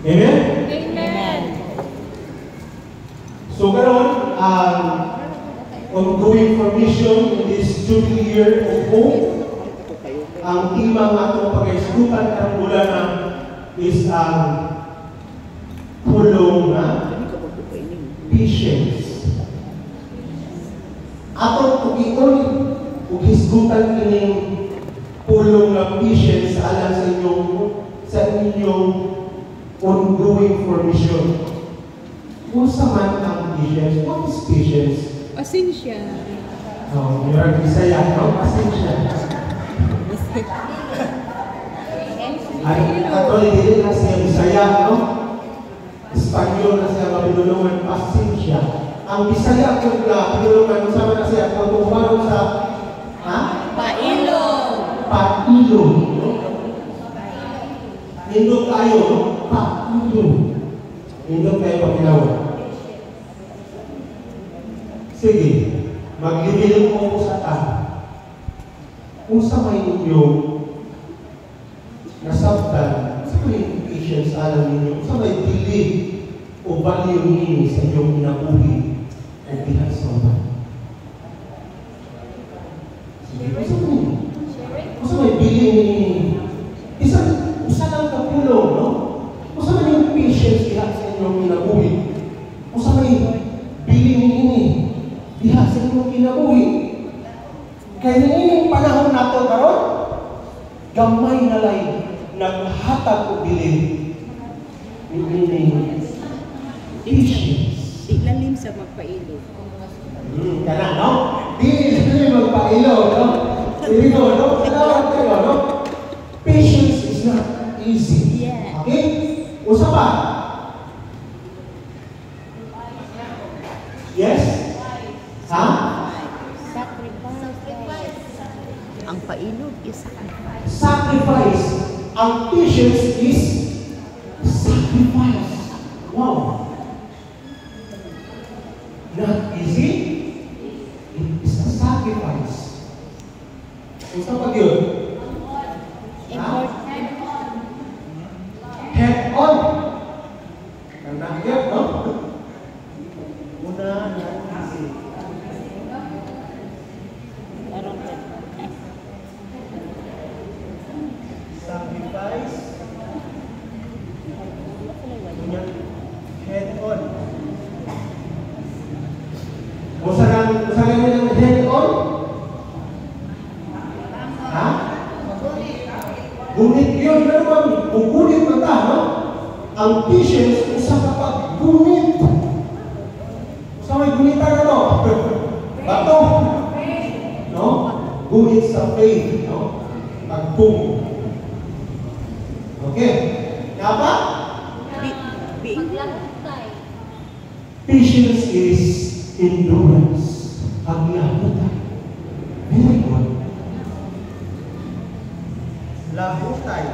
Amen? Amen. So karon ongoing formation in this Jubilee year of hope. Ang tema nga itong pag-iskutan karong bulan na is pulong na patience. Atong tugion ug hisgutan kining pulong na patience alang sa inyong ongoing formation. Unsa man ang patience? What is patience? Pasensya. Oh, you're Bisaya, no? Pasensya. Ay, actually, hindi na siya Bisaya, no? Espanyol na siya mapinulungan, pasensya. Ang Bisaya kung na pinulungan, sama na siya kung tumarong sa Pailo. Pailo. Indok tayo, no? Pailo. Indok tayo pagkinawa. Sige, maglibili mo sa ta. Kung sa may inyong nasabtan, sa may patience alam ninyo, sa may belief o value ninyo sa inyong inabuhi o pinagsawa. Sige, kung sa may belief ninyo, isa lang kapulong, no? Kung sa may patience diha sa inyong inabuhi, kung sa may belief ninyo, diha sa inyong inabuhi, kaya nining panahon nato karon, gamay na lay naghatag o bilin. Nining patience. Di lalim sa magpailo. Kana, no? Di magpailo, no? Ilo, no? Salamat kayo, no? Patience is not easy. Yeah. Okay? Usa pa? Yes? Ha? Ang pailog is sacrifice. Sacrifice. Ang patience is sacrifice. Wow. Not easy. It is a sacrifice. Kung saan pag yun? Head on. Nangyayap, no? Una, easy. Sacrifice. Head on. Usahan yung head on? Ha? Gunit yun. Ano bang gunit na ta, no? Ang patience, usa ka pa gunit. Usa may gunitan na, no? Bato. No? Gunit sa faith, no? Pagpung. Okay. Apa? Patience is endurance. Paglahutan. Very good. Lahutay.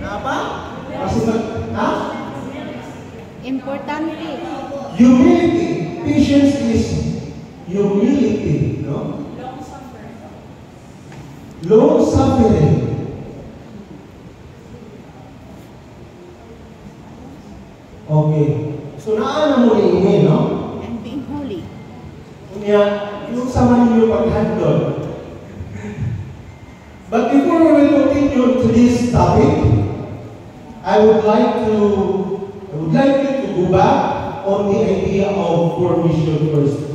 Apa? Ha? Importante. Humility. Patience is humility. No? Long suffering. Okay. So, naana mo rin no? And being holy. Kaya, yung sama ninyo pag-handle. But before we will continue to this topic, I would like you to go back on the idea of formation first.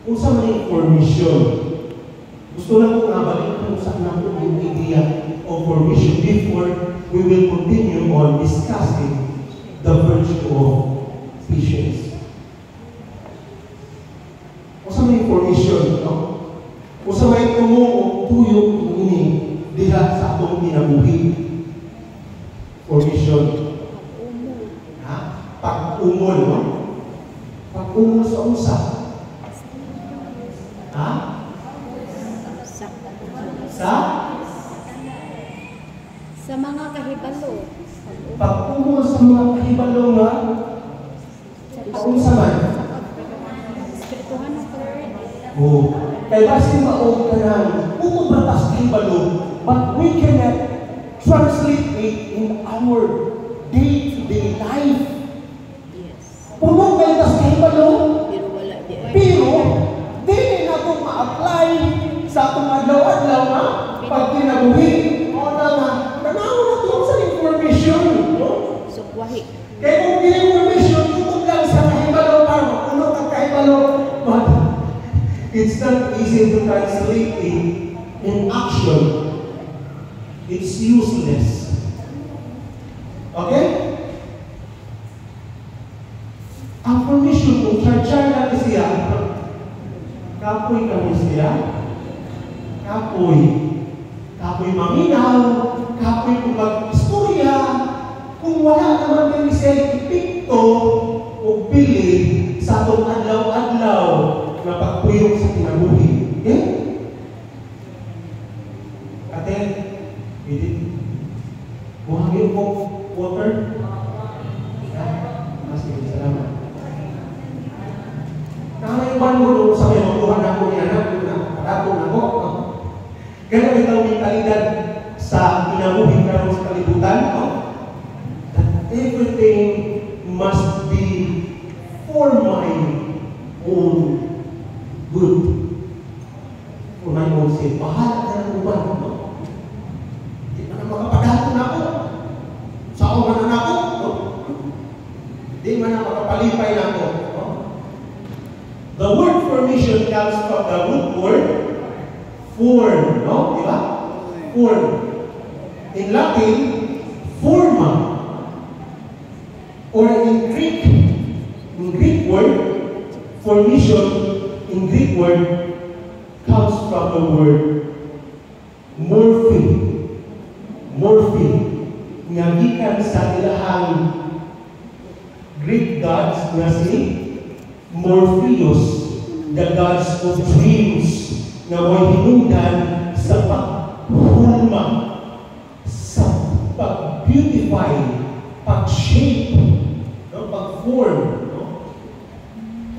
Kung saan yung formation? Gusto na kong nabalik kung saan na yung idea of formation before we will continue on discussing the virtue of patience. Kung saan yung formation, no? Kung saan may tuyong ini diha sa atong kinabuhi. Formation. Ha? Pag-umol, no? Pag-umol sa usa. Ha? Sa mga kahibalo. Pag-umol sa mga kahibalo nga, unsa man? Espirituhan ng Lord. Oh. Kaya basi maog ka na, umong batas kahibalo, but we cannot translate it in our day-to-day life. Yes. Puno kayo tas kahibalo, Pero wala di ay. pero di na itong ma-apply sa atong adlaw-adlaw na pag kinabuhi. O na nga, tanaw na ito sa information. No? So, wahi. Kaya kung hindi information, tutog lang sa kahibalo para mapuno ka kahibalo. But it's not easy to translate it in action. It's useless. Okay? Ang permission kung char-char natin siya, kapoy kami siya, kapoy maminaw, kapoy kung mag-istorya, kung wala naman kami siya ipikto o pili sa itong adlaw-adlaw na pagpuyok sa kinabuhi. Okay? Ate, edit. Buhangin po water. Sige, salamat. Nakaiwan mo nung sa may magtuhan ako ni anak, nakatapon ako. Ganun ito ang mentalidad sa kinabuhi karon sa kalibutan. That everything must be for my own good. For my own sake. Bahala na ng uban. Hindi na makapadato na ako. Saan man na ako? Hindi man na makapalipay na ako. The word formation comes from the root word form. No? Diba? Form. In Latin, forma. Or in Greek word, formation in Greek word comes from the word morphe. Morphe. Nga gikan sa ilahang Greek gods na si Morpheus, the gods of dreams, na may hinungdan sa paghulma, sa pag-beautify, pag-shape, no? Pag-form. No?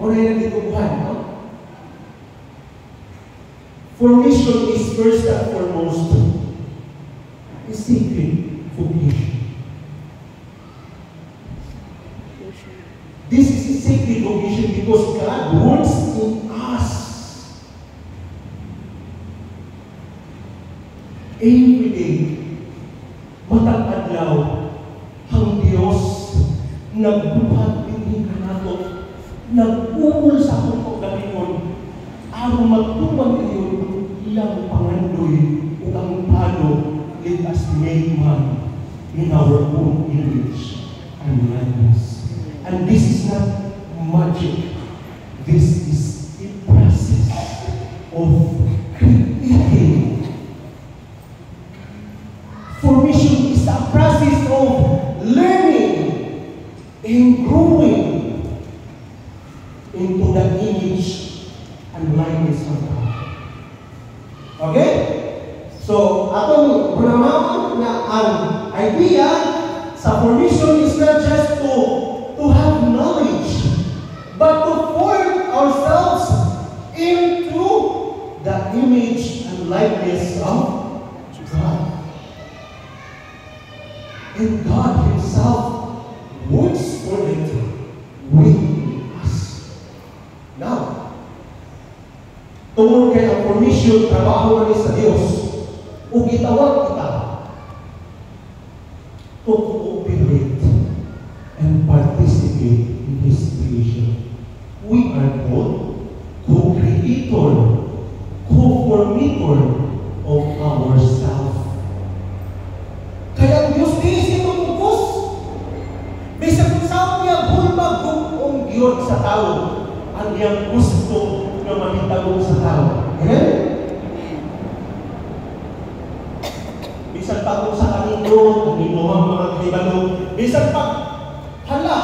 O na yung nagtitubuhan, no? Formation is first and foremost a sacred vocation. This is a sacred vocation because God works in us. Every day, matang adlaw, ang Diyos nagbuhat din ka nato, nagpupul sa akong pagkalimon, aron magtumang kayo ilang pangandoy o ang plano, let us make man in our own image and likeness. And this is not magic. This is a process of creating. Formation is a process of learning and growing into the image and likeness of God. Okay? So, atong pranamaon na ang idea sa formation is not just to have knowledge, but to form ourselves into the image and likeness of God. And God Himself works for it with us. Now, tungkol kay ang formation, trabaho na sa Diyos, o gitawag kita to cooperate and participate in His creation. We are called co-creator, co-formator of ourselves. Kaya ang Diyos di siya magpupos. Bisa kung saan niya hulmag-gugong Diyos sa tao, ang iyang gusto na mahitagong sa tao. Amen? Bisan pa kung sa kanino, ang mga kaibalo, bisan pa hala,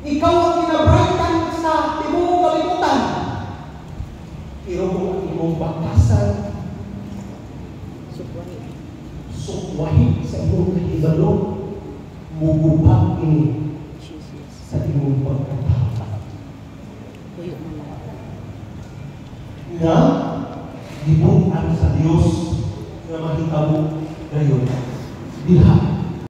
ikaw ang kinabrightan sa tibuong kalimutan. Pero kung ang imong bakasan, sukwahin sa imong kahibalo, mugubak ini sa imong pagkatao. Na, gibutan sa Diyos na mahitabo ngayon. Diha.